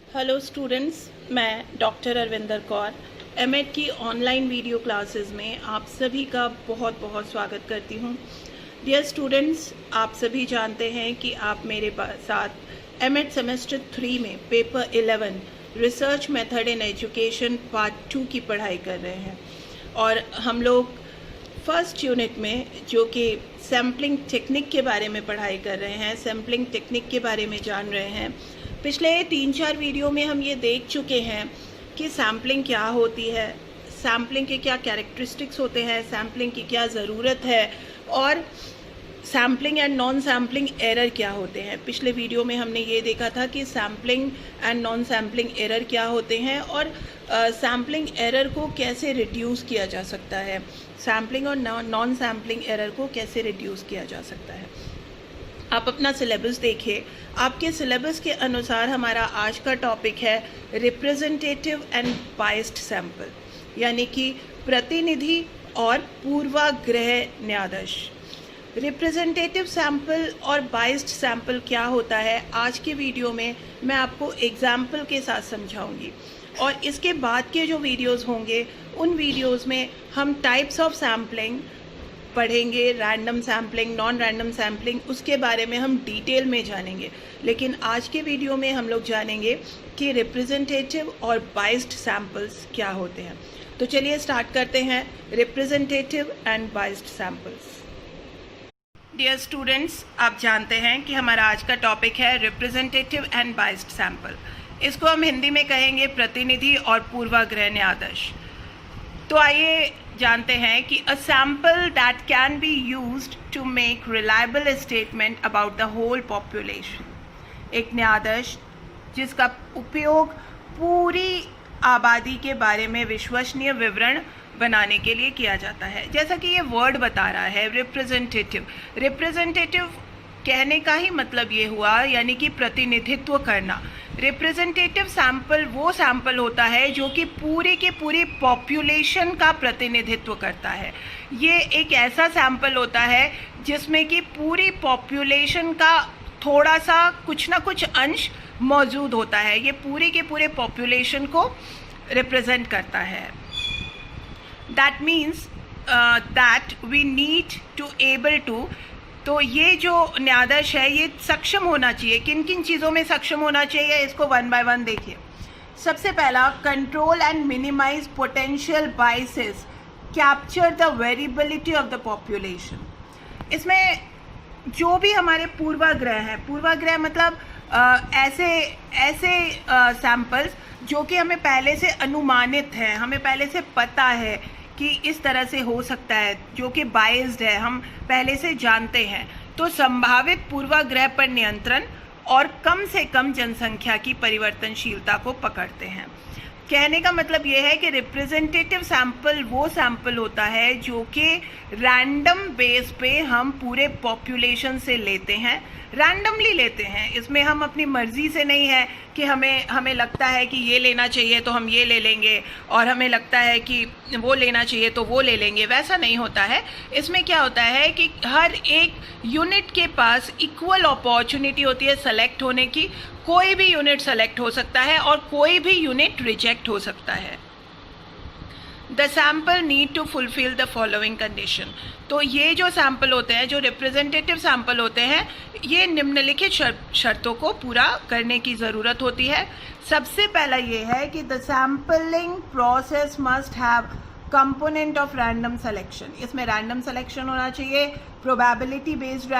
Hello students, मैं doctor Arvinder Kaur MEd की online video classes में आप सभी का बहुत बहुत स्वागत करती हूँ। डियर स्टूडेंट्स, आप सभी जानते हैं कि आप मेरे साथ एमएड सेमेस्टर 3 में paper 11 research method in education part 2 की पढ़ाई कर रहे हैं और हम लोग फर्स्ट यूनिट में जो कि सैम्पलिंग टेक्निक के बारे में पढ़ाई कर रहे हैं, सैम्पलिंग टेक्निक के बारे में जान रहे हैं। पिछले 3-4 वीडियो में हम ये देख चुके हैं कि सैम्पलिंग क्या होती है, सैम्पलिंग के क्या कैरेक्टरिस्टिक्स होते हैं, सैम्पलिंग की क्या ज़रूरत है और sampling and non sampling error क्या होते हैं। पिछले वीडियो में हमने ये देखा था कि sampling and non sampling error क्या होते हैं और सैम्पलिंग एरर को कैसे रिड्यूस किया जा सकता है, सैम्पलिंग और नॉन सैम्पलिंग एरर को कैसे रिड्यूस किया जा सकता है। आप अपना सिलेबस देखिए, आपके सिलेबस के अनुसार हमारा आज का टॉपिक है रिप्रेजेंटेटिव एंड बायस्ड सैंपल, यानी कि प्रतिनिधि और पूर्वाग्रह न्यायाधीश। रिप्रेजेंटेटिव सैंपल और बायस्ड सैंपल क्या होता है, आज के वीडियो में मैं आपको एग्जाम्पल के साथ समझाऊंगी और इसके बाद के जो वीडियोस होंगे उन वीडियोस में हम टाइप्स ऑफ सैम्पलिंग पढ़ेंगे, random sampling, non random sampling, उसके बारे में हम डिटेल में जानेंगे। लेकिन आज के वीडियो में हम लोग जानेंगे कि रिप्रेजेंटेटिव और बायस्ड सैंपल्स क्या होते हैं। तो चलिए स्टार्ट करते हैं representative and biased samples. Dear students, आप जानते हैं कि हमारा आज का टॉपिक है रिप्रेजेंटेटिव एंड बायस्ड सैंपल। इसको हम हिंदी में कहेंगे प्रतिनिधि और पूर्वाग्रह न्यायाधीश। तो आइए जानते हैं कि a sample that can be used to make reliable statement about the whole population. एक न्यायाधीश जिसका उपयोग पूरी आबादी के बारे में विश्वसनीय विवरण बनाने के लिए किया जाता है। जैसा कि ये वर्ड बता रहा है रिप्रेजेंटेटिव, रिप्रेजेंटेटिव कहने का ही मतलब ये हुआ यानी कि प्रतिनिधित्व करना। रिप्रेजेंटेटिव सैंपल वो सैंपल होता है जो कि पूरी की पूरी पॉपुलेशन का प्रतिनिधित्व करता है। ये एक ऐसा सैंपल होता है जिसमें कि पूरी पॉपुलेशन का थोड़ा सा कुछ ना कुछ अंश मौजूद होता है। ये पूरी के पूरे पॉपुलेशन को रिप्रेजेंट करता है। That means that we need to able to, तो ये जो न्यायाधीश है ये सक्षम होना चाहिए। किन किन चीज़ों में सक्षम होना चाहिए, इसको वन बाय वन देखिए। सबसे पहला, control and minimize potential biases, capture the variability of the population. इसमें जो भी हमारे पूर्वाग्रह हैं, पूर्वाग्रह मतलब ऐसे सैंपल्स जो कि हमें पहले से अनुमानित हैं, हमें पहले से पता है कि इस तरह से हो सकता है, जो कि बायस्ड है, हम पहले से जानते हैं, तो संभावित पूर्वाग्रह पर नियंत्रण और कम से कम जनसंख्या की परिवर्तनशीलता को पकड़ते हैं। कहने का मतलब ये है कि रिप्रेजेंटेटिव सैंपल वो सैंपल होता है जो कि रैंडम बेस पे हम पूरे पॉपुलेशन से लेते हैं, रैंडमली लेते हैं। इसमें हम अपनी मर्जी से नहीं है कि हमें लगता है कि ये लेना चाहिए तो हम ये ले लेंगे और हमें लगता है कि वो लेना चाहिए तो वो ले लेंगे, वैसा नहीं होता है। इसमें क्या होता है कि हर एक यूनिट के पास इक्वल अपॉर्चुनिटी होती है सेलेक्ट होने की। कोई भी यूनिट सेलेक्ट हो सकता है और कोई भी यूनिट रिजेक्ट हो सकता है। The sample need to fulfil the following condition. तो ये जो सैंपल होते हैं, जो रिप्रेजेंटेटिव सैंपल होते हैं, ये निम्नलिखित शर्तों को पूरा करने की ज़रूरत होती है। सबसे पहला ये है कि the sampling process must have component of random selection. इसमें रैंडम सिलेक्शन होना चाहिए, प्रोबेबिलिटी बेस्ड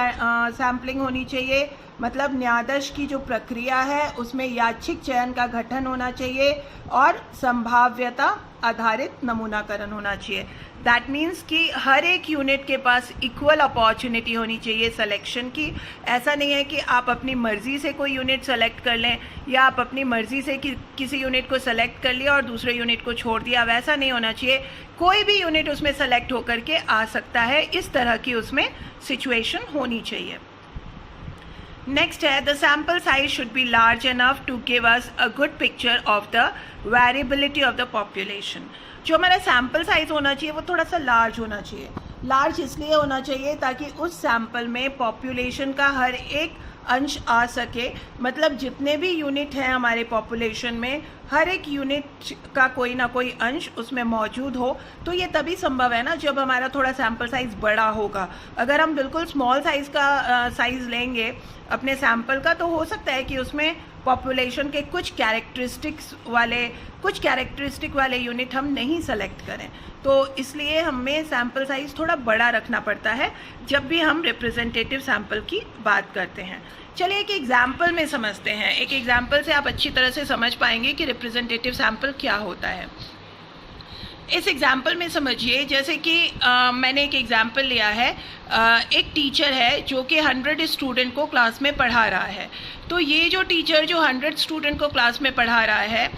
सैम्पलिंग होनी चाहिए, मतलब न्यायाधीश की जो प्रक्रिया है उसमें यादृच्छिक चयन का गठन होना चाहिए और संभाव्यता आधारित नमूनाकरण होना चाहिए। दैट मीन्स कि हर एक यूनिट के पास इक्वल अपॉर्चुनिटी होनी चाहिए सिलेक्शन की। ऐसा नहीं है कि आप अपनी मर्जी से कोई यूनिट सेलेक्ट कर लें या आप अपनी मर्जी से किसी यूनिट को सेलेक्ट कर लिया और दूसरे यूनिट को छोड़ दिया, वैसा नहीं होना चाहिए। कोई भी यूनिट उसमें सेलेक्ट होकर के आ सकता है, इस तरह की उसमें सिचुएशन होनी चाहिए। नेक्स्ट है the sample size should be large enough to give us a good picture of the variability of the population. जो हमारा सैम्पल साइज होना चाहिए वो थोड़ा सा लार्ज होना चाहिए। लार्ज इसलिए होना चाहिए ताकि उस सैम्पल में पॉपुलेशन का हर एक अंश आ सके, मतलब जितने भी यूनिट हैं हमारे पॉपुलेशन में, हर एक यूनिट का कोई ना कोई अंश उसमें मौजूद हो। तो ये तभी संभव है ना जब हमारा थोड़ा सैम्पल साइज़ बड़ा होगा। अगर हम बिल्कुल स्मॉल साइज़ का साइज़ लेंगे अपने सैम्पल का, तो हो सकता है कि उसमें पॉपुलेशन के कुछ कैरेक्टरिस्टिक वाले यूनिट हम नहीं सेलेक्ट करें। तो इसलिए हमें सैम्पल साइज़ थोड़ा बड़ा रखना पड़ता है जब भी हम रिप्रेजेंटेटिव सैम्पल की बात करते हैं। चलिए एक एग्जाम्पल में समझते हैं। एक एग्जाम्पल से आप अच्छी तरह से समझ पाएंगे कि रिप्रेजेंटेटिव सैम्पल क्या होता है। इस एग्जाम्पल में समझिए, जैसे कि मैंने एक एग्जाम्पल लिया है। एक टीचर है जो कि 100 स्टूडेंट को क्लास में पढ़ा रहा है। तो ये जो टीचर जो 100 स्टूडेंट को क्लास में पढ़ा रहा है,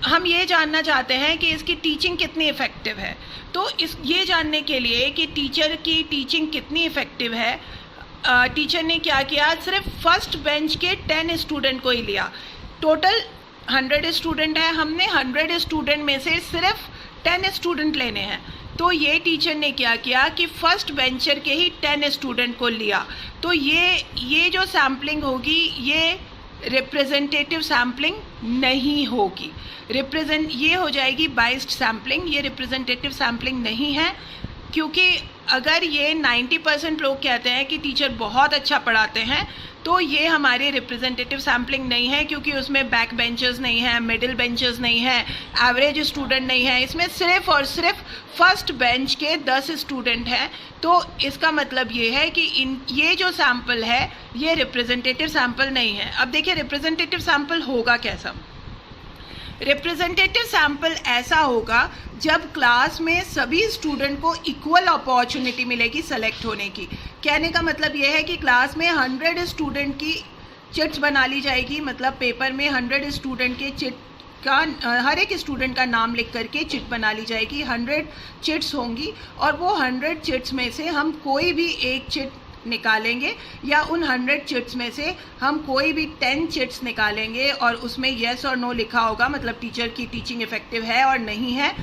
हम ये जानना चाहते हैं कि इसकी टीचिंग कितनी इफ़ेक्टिव है। तो ये जानने के लिए कि टीचर की टीचिंग कितनी इफ़ेक्टिव है, टीचर ने क्या किया, सिर्फ फर्स्ट बेंच के 10 स्टूडेंट को ही लिया। टोटल 100 स्टूडेंट है, हमने 100 स्टूडेंट में से सिर्फ 10 स्टूडेंट लेने हैं। तो ये टीचर ने क्या किया कि फर्स्ट बेंचर के ही 10 स्टूडेंट को लिया। तो ये जो सैम्पलिंग होगी ये रिप्रेजेंटेटिव सैम्पलिंग नहीं होगी। ये हो जाएगी बाइस्ड सैम्पलिंग। ये रिप्रेजेंटेटिव सैम्पलिंग नहीं है, क्योंकि अगर ये 90% लोग कहते हैं कि टीचर बहुत अच्छा पढ़ाते हैं, तो ये हमारी रिप्रेजेंटेटिव सैम्पलिंग नहीं है, क्योंकि उसमें बैक बेंचर्स नहीं है, मिडिल बेंचर्स नहीं है, एवरेज स्टूडेंट नहीं है। इसमें सिर्फ और सिर्फ फर्स्ट बेंच के 10 स्टूडेंट हैं। तो इसका मतलब ये है कि ये जो सैम्पल है ये रिप्रेजेंटेटिव सैम्पल नहीं है। अब देखिए रिप्रेजेंटेटिव सैम्पल होगा कैसा। रिप्रेजेंटेटिव सैम्पल ऐसा होगा जब क्लास में सभी स्टूडेंट को इक्वल अपॉर्चुनिटी मिलेगी सेलेक्ट होने की। कहने का मतलब ये है कि क्लास में 100 स्टूडेंट की चिट्स बना ली जाएगी, मतलब पेपर में 100 स्टूडेंट के चिट का हर एक स्टूडेंट का नाम लिख करके चिट बना ली जाएगी। 100 चिट्स होंगी और वो 100 चिट्स में से हम कोई भी एक चिट निकालेंगे, या उन 100 चिट्स में से हम कोई भी 10 चिट्स निकालेंगे और उसमें येस और नो लिखा होगा, मतलब टीचर की टीचिंग इफ़ेक्टिव है और नहीं है।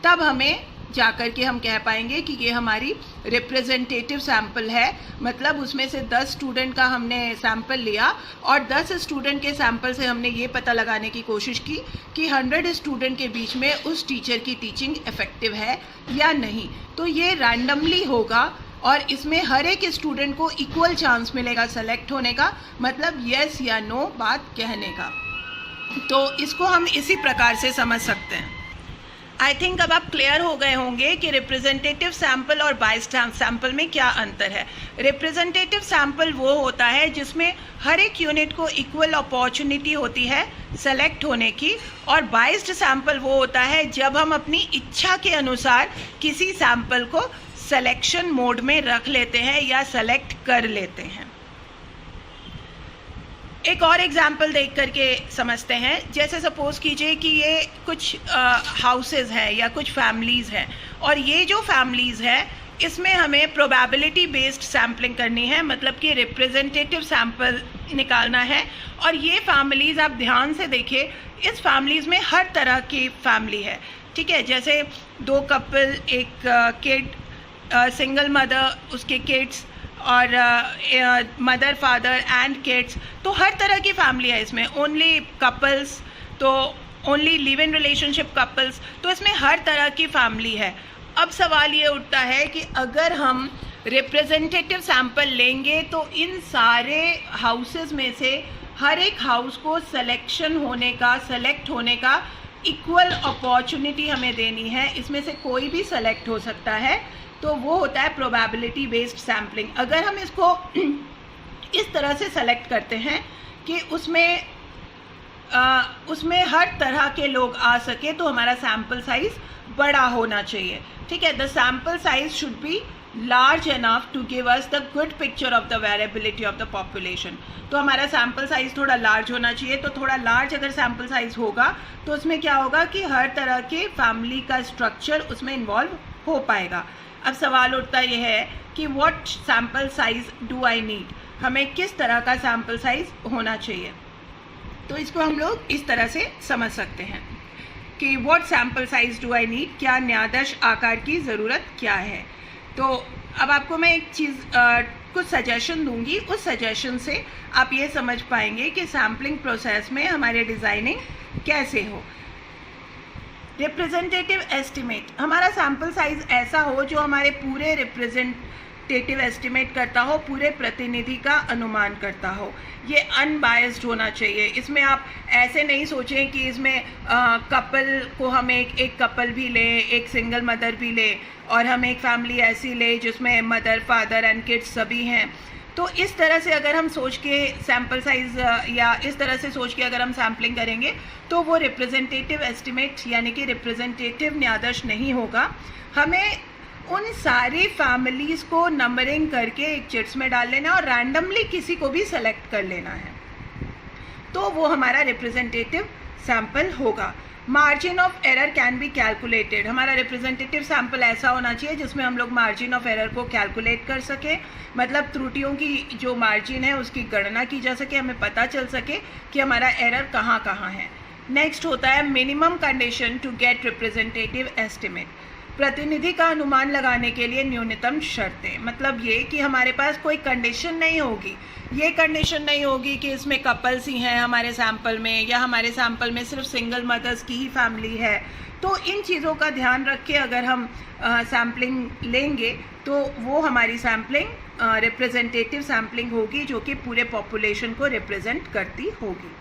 तब हमें जाकर के हम कह पाएंगे कि ये हमारी रिप्रेजेंटेटिव सैम्पल है। मतलब उसमें से 10 स्टूडेंट का हमने सैम्पल लिया और 10 स्टूडेंट के सैम्पल से हमने ये पता लगाने की कोशिश की कि 100 स्टूडेंट के बीच में उस टीचर की टीचिंग इफ़ेक्टिव है या नहीं। तो ये रैंडमली होगा और इसमें हर एक स्टूडेंट को इक्वल चांस मिलेगा सेलेक्ट होने का, मतलब यस या नो बात कहने का। तो इसको हम इसी प्रकार से समझ सकते हैं। आई थिंक अब आप क्लियर हो गए होंगे कि रिप्रेजेंटेटिव सैम्पल और बाइस्ड सैम्पल में क्या अंतर है। रिप्रेजेंटेटिव सैम्पल वो होता है जिसमें हर एक यूनिट को इक्वल अपॉर्चुनिटी होती है सेलेक्ट होने की, और बाइस्ड सैम्पल वो होता है जब हम अपनी इच्छा के अनुसार किसी सैम्पल को सिलेक्शन मोड में रख लेते हैं या सेलेक्ट कर लेते हैं। एक और एग्जाम्पल देख करके समझते हैं। जैसे सपोज कीजिए कि ये कुछ हाउसेस हैं या कुछ फैमिलीज़ हैं, और ये जो फैमिलीज़ हैं इसमें हमें प्रोबेबिलिटी बेस्ड सैम्पलिंग करनी है, मतलब कि रिप्रेजेंटेटिव सैम्पल निकालना है। और ये फैमिलीज़ आप ध्यान से देखिए, इस फैमिलीज़ में हर तरह की फैमिली है, ठीक है। जैसे 2 कपल, एक किड, सिंगल मदर, उसके किड्स, और मदर फादर एंड किड्स। तो हर तरह की फैमिली है इसमें। ओनली कपल्स, तो only live in relationship couples, तो इसमें हर तरह की फैमिली है। अब सवाल ये उठता है कि अगर हम रिप्रेजेंटेटिव सैम्पल लेंगे तो इन सारे हाउसेस में से हर एक हाउस को सेलेक्ट होने का इक्वल अपॉर्चुनिटी हमें देनी है। इसमें से कोई भी सेलेक्ट हो सकता है, तो वो होता है प्रोबेबिलिटी बेस्ड सैम्पलिंग। अगर हम इसको इस तरह से सेलेक्ट करते हैं कि उसमें हर तरह के लोग आ सके, तो हमारा सैम्पल साइज बड़ा होना चाहिए, ठीक है। The sample size should be large enough to give us the good picture of the variability of the population. तो हमारा सैम्पल साइज थोड़ा लार्ज होना चाहिए। तो थोड़ा लार्ज अगर सैम्पल साइज होगा तो उसमें क्या होगा कि हर तरह के फैमिली का स्ट्रक्चर उसमें इन्वॉल्व हो पाएगा। अब सवाल उठता यह है कि what sample size do I need, हमें किस तरह का सैम्पल साइज होना चाहिए। तो इसको हम लोग इस तरह से समझ सकते हैं कि what sample size do I need, क्या न्यादर्श आकार की ज़रूरत क्या है। तो अब आपको मैं एक चीज़ कुछ सजेशन दूंगी, उस सजेशन से आप ये समझ पाएंगे कि सैम्पलिंग प्रोसेस में हमारे डिज़ाइनिंग कैसे हो। रिप्रेजेंटेटिव एस्टिमेट, हमारा सैम्पल साइज ऐसा हो जो हमारे पूरे रिप्रेजेंटेटिव एस्टिमेट करता हो, पूरे प्रतिनिधि का अनुमान करता हो। ये अनबायस्ड होना चाहिए। इसमें आप ऐसे नहीं सोचें कि इसमें कपल को हम एक कपल भी लें, एक सिंगल मदर भी लें, और हम एक फैमिली ऐसी लें जिसमें मदर, फादर एंड किड्स सभी हैं। तो इस तरह से अगर हम सोच के सैम्पल साइज़ या इस तरह से सोच के अगर हम सैम्पलिंग करेंगे तो वो रिप्रेजेंटेटिव एस्टिमेट यानी कि रिप्रेजेंटेटिव न्यायाधीश नहीं होगा। हमें उन सारी फैमिलीज़ को नंबरिंग करके एक चिट्स में डाल लेना और रैंडमली किसी को भी सेलेक्ट कर लेना है, तो वो हमारा रिप्रेजेंटेटिव सैम्पल होगा। Margin of error can be calculated, हमारा रिप्रेजेंटेटिव सैम्पल ऐसा होना चाहिए जिसमें हम लोग मार्जिन ऑफ एरर को कैलकुलेट कर सकें, मतलब त्रुटियों की जो मार्जिन है उसकी गणना की जा सके, हमें पता चल सके कि हमारा एरर कहाँ कहाँ है। नेक्स्ट होता है minimum condition to get representative estimate, प्रतिनिधि का अनुमान लगाने के लिए न्यूनतम शर्तें, मतलब ये कि हमारे पास कोई कंडीशन नहीं होगी। ये कंडीशन नहीं होगी कि इसमें कपल्स ही हैं हमारे सैंपल में, या हमारे सैंपल में सिर्फ सिंगल मदर्स की ही फैमिली है। तो इन चीज़ों का ध्यान रख के अगर हम सैम्पलिंग लेंगे तो वो हमारी सैम्पलिंग रिप्रेजेंटेटिव सैम्पलिंग होगी जो कि पूरे पॉपुलेशन को रिप्रेजेंट करती होगी।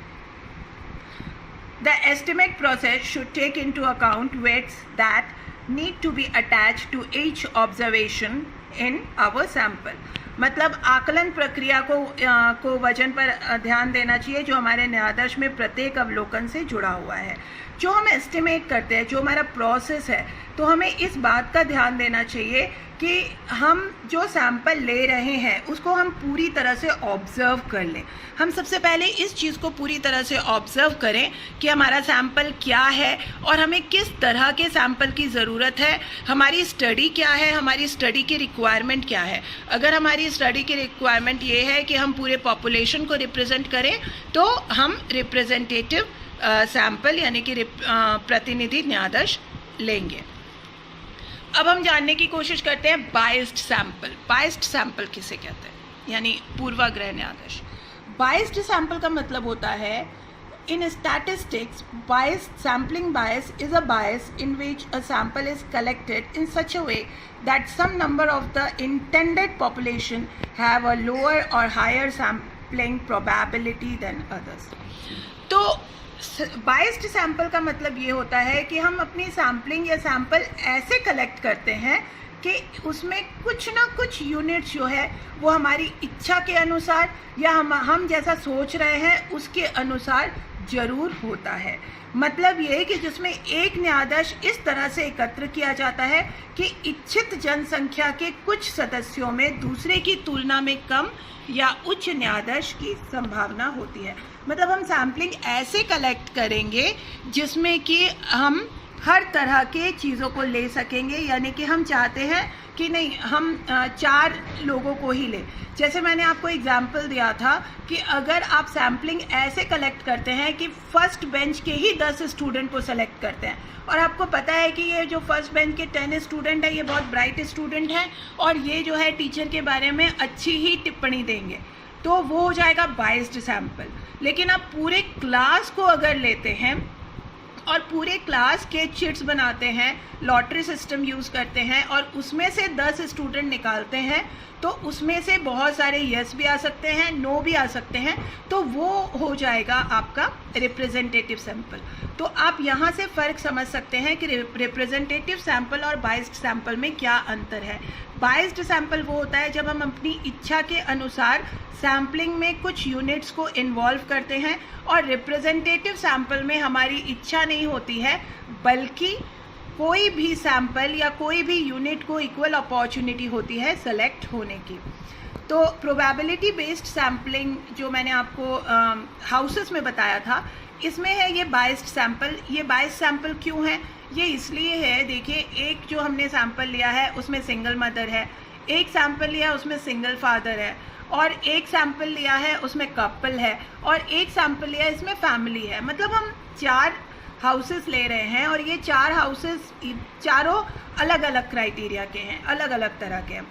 The estimate process should take into account weights that need to be attached to each observation in our sample, मतलब आकलन प्रक्रिया को वजन पर ध्यान देना चाहिए जो हमारे न्यायाधीश में प्रत्येक अवलोकन से जुड़ा हुआ है। जो हम एस्टिमेट करते हैं, जो हमारा प्रोसेस है, तो हमें इस बात का ध्यान देना चाहिए कि हम जो सैंपल ले रहे हैं उसको हम पूरी तरह से ऑब्ज़र्व कर लें। हम सबसे पहले इस चीज़ को पूरी तरह से ऑब्ज़र्व करें कि हमारा सैंपल क्या है और हमें किस तरह के सैंपल की ज़रूरत है, हमारी स्टडी क्या है, हमारी स्टडी की रिक्वायरमेंट क्या है। अगर हमारी स्टडी की रिक्वायरमेंट ये है कि हम पूरे पॉपुलेशन को रिप्रेजेंट करें तो हम रिप्रेजेंटेटिव सैंपल यानी कि प्रतिनिधि न्यायाधीश लेंगे। अब हम जानने की कोशिश करते हैं बायस्ड सैंपल। बायस्ड सैंपल किसे कहते हैं, यानी पूर्वाग्रह न्यायाधीश। बायस्ड सैंपल का मतलब होता है in statistics biased sampling bias is a bias in which a sample is collected in such a way that some number of the intended population have a lower or higher sampling probability than others. तो biased sample का मतलब ये होता है कि हम अपनी sampling या सैंपल ऐसे कलेक्ट करते हैं कि उसमें कुछ ना कुछ यूनिट्स जो है वो हमारी इच्छा के अनुसार या हम जैसा सोच रहे हैं उसके अनुसार जरूर होता है। मतलब ये कि जिसमें एक न्यायाधीश इस तरह से एकत्र किया जाता है कि इच्छित जनसंख्या के कुछ सदस्यों में दूसरे की तुलना में कम या उच्च न्यायाधीश की संभावना होती है। मतलब हम सैम्पलिंग ऐसे कलेक्ट करेंगे जिसमें कि हम हर तरह के चीज़ों को ले सकेंगे, यानी कि हम चाहते हैं कि नहीं हम 4 लोगों को ही लें। जैसे मैंने आपको एग्जाम्पल दिया था कि अगर आप सैम्पलिंग ऐसे कलेक्ट करते हैं कि फर्स्ट बेंच के ही 10 स्टूडेंट को सेलेक्ट करते हैं, और आपको पता है कि ये जो फर्स्ट बेंच के 10 स्टूडेंट हैं ये बहुत ब्राइट स्टूडेंट हैं और ये जो है टीचर के बारे में अच्छी ही टिप्पणी देंगे, तो वो हो जाएगा बायस्ड सैंपल। लेकिन आप पूरे क्लास को अगर लेते हैं और पूरे क्लास के चिट्स बनाते हैं, लॉटरी सिस्टम यूज़ करते हैं और उसमें से 10 स्टूडेंट निकालते हैं, तो उसमें से बहुत सारे यस भी आ सकते हैं, नो भी आ सकते हैं, तो वो हो जाएगा आपका रिप्रेजेंटेटिव सैंपल। तो आप यहाँ से फ़र्क समझ सकते हैं कि रिप्रेजेंटेटिव सैंपल और बायस्ड सैंपल में क्या अंतर है। बायस्ड सैंपल वो होता है जब हम अपनी इच्छा के अनुसार सैम्पलिंग में कुछ यूनिट्स को इन्वॉल्व करते हैं, और रिप्रेजेंटेटिव सैंपल में हमारी इच्छा नहीं होती है बल्कि कोई भी सैंपल या कोई भी यूनिट को इक्वल अपॉर्चुनिटी होती है सेलेक्ट होने की। तो प्रोबेबिलिटी बेस्ड सैम्पलिंग जो मैंने आपको हाउसेस में बताया था, इसमें है ये बायस्ड सैंपल। ये बायस्ड सैंपल क्यों है? ये इसलिए है, देखिए, एक जो हमने सैंपल लिया है उसमें सिंगल मदर है, एक सैंपल लिया उसमें सिंगल फादर है, और एक सैंपल लिया है उसमें कपल है, और एक सैंपल लिया इसमें फैमिली है। मतलब हम 4 हाउसेस ले रहे हैं और ये 4 हाउसेस चारों अलग अलग क्राइटेरिया के हैं, अलग अलग तरह के हैं।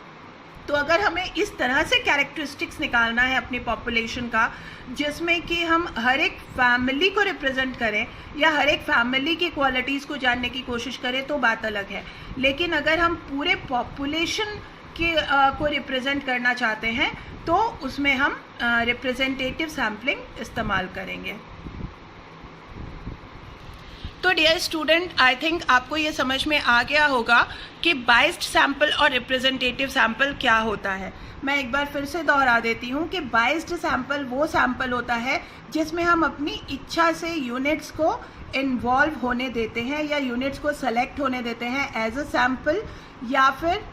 तो अगर हमें इस तरह से कैरेक्टरिस्टिक्स निकालना है अपनी पॉपुलेशन का, जिसमें कि हम हर एक फैमिली को रिप्रेजेंट करें या हर एक फैमिली की क्वालिटीज़ को जानने की कोशिश करें, तो बात अलग है। लेकिन अगर हम पूरे पॉपुलेशन के को रिप्रेजेंट करना चाहते हैं तो उसमें हम रिप्रेजेंटेटिव सैम्पलिंग इस्तेमाल करेंगे। तो डियर स्टूडेंट, आई थिंक आपको ये समझ में आ गया होगा कि बाइस्ड सैंपल और रिप्रेजेंटेटिव सैंपल क्या होता है। मैं एक बार फिर से दोहरा देती हूँ कि बाइस्ड सैंपल वो सैंपल होता है जिसमें हम अपनी इच्छा से यूनिट्स को इन्वॉल्व होने देते हैं या यूनिट्स को सेलेक्ट होने देते हैं एज अ सैंपल, या फिर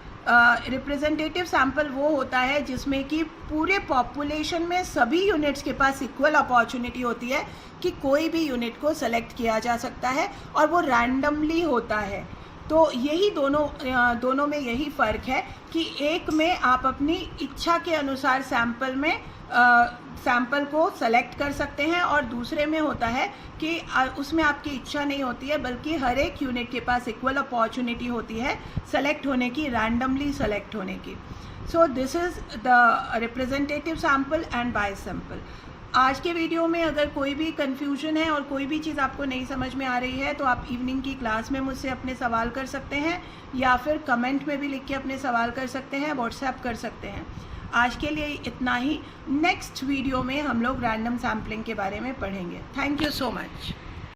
रिप्रेजेंटेटिव सैंपल वो होता है जिसमें कि पूरे पॉपुलेशन में सभी यूनिट्स के पास इक्वल अपॉर्चुनिटी होती है कि कोई भी यूनिट को सेलेक्ट किया जा सकता है और वो रैंडमली होता है। तो यही दोनों में यही फ़र्क है कि एक में आप अपनी इच्छा के अनुसार सैंपल को सेलेक्ट कर सकते हैं और दूसरे में होता है कि उसमें आपकी इच्छा नहीं होती है, बल्कि हर एक यूनिट के पास इक्वल अपॉर्चुनिटी होती है सेलेक्ट होने की, रैंडमली सेलेक्ट होने की। So this is the representative sample and bias sample. आज के वीडियो में अगर कोई भी कन्फ्यूजन है और कोई भी चीज़ आपको नहीं समझ में आ रही है तो आप इवनिंग की क्लास में मुझसे अपने सवाल कर सकते हैं या फिर कमेंट में भी लिख के अपने सवाल कर सकते हैं, व्हाट्सएप कर सकते हैं। आज के लिए इतना ही। नेक्स्ट वीडियो में हम लोग रैंडम सैम्पलिंग के बारे में पढ़ेंगे। Thank you so much.